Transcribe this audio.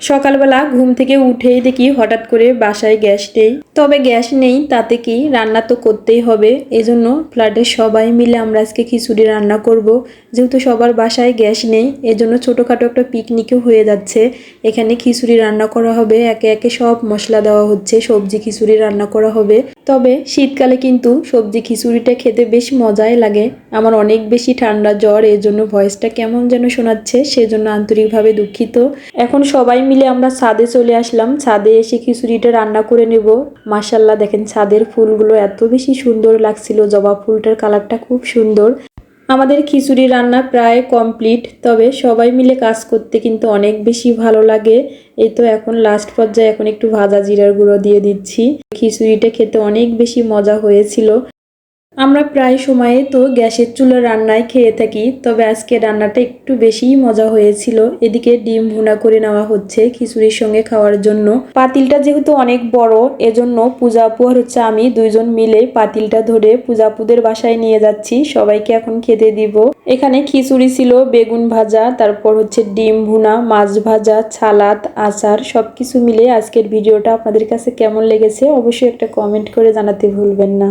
সকালবেলা ঘুম থেকে উঠেই দেখি হঠাৎ করে বাসায় গ্যাস নেই। তবে গ্যাস নেই তাতে কি, রান্না তো করতেই হবে। এজন্য ফ্ল্যাটের সবাই মিলে আমরা আজকে খিচুড়ি রান্না করব। যেহেতু সবার বাসায় গ্যাস নেই, এজন্য ছোটোখাটো একটা পিকনিকও হয়ে যাচ্ছে। এখানে খিচুড়ি রান্না করা হবে, একে একে সব মশলা দেওয়া হচ্ছে, সবজি খিচুড়ি রান্না করা হবে। তবে শীতকালে কিন্তু সবজি খিচুড়িটা খেতে বেশ মজাই লাগে। আমার অনেক বেশি ঠান্ডা জ্বর, এর জন্য ভয়েসটা কেমন যেন শোনাচ্ছে, সেজন্য আন্তরিকভাবে দুঃখিত। এখন সবাই মিলে আমরা ছাদে চলে আসলাম। ছাদে এসে খিচুড়িটা রান্না করে নেব। মাশাআল্লাহ, দেখেন ছাদের ফুলগুলো এত বেশি সুন্দর লাগছিল, জবা ফুলটার কালারটা খুব সুন্দর। আমাদের খিচুড়ি রান্না প্রায় কমপ্লিট। তবে সবাই মিলে কাজ করতে কিন্তু অনেক বেশি ভালো লাগে। এই তো এখন লাস্ট পর্যায়ে এখন একটু ভাজা জিরার গুঁড়ো দিয়ে দিচ্ছি। খিচুড়িটা খেতে অনেক বেশি মজা হয়েছিল। আমরা প্রায় সময়ে তো গ্যাসের চুলার রান্নায় খেয়ে থাকি, তবে আজকে রান্নাটা একটু বেশিই মজা হয়েছিল। এদিকে ডিম ভুনা করে নেওয়া হচ্ছে খিচুড়ির সঙ্গে খাওয়ার জন্য। পাতিলটা যেহেতু অনেক বড়, এজন্য পূজা আপু আর আমি দুইজন মিলে পাতিলটা ধরে পূজা আপুদের বাসায় নিয়ে যাচ্ছি। সবাইকে এখন খেতে দিব। এখানে খিচুড়ি ছিল, বেগুন ভাজা, তারপর ডিম ভুনা, মাছ ভাজা, সালাদ, আচার, সবকিছু মিলে আজকের ভিডিওটা আপনাদের কাছে কেমন লেগেছে অবশ্যই একটা কমেন্ট করে জানাতে ভুলবেন না।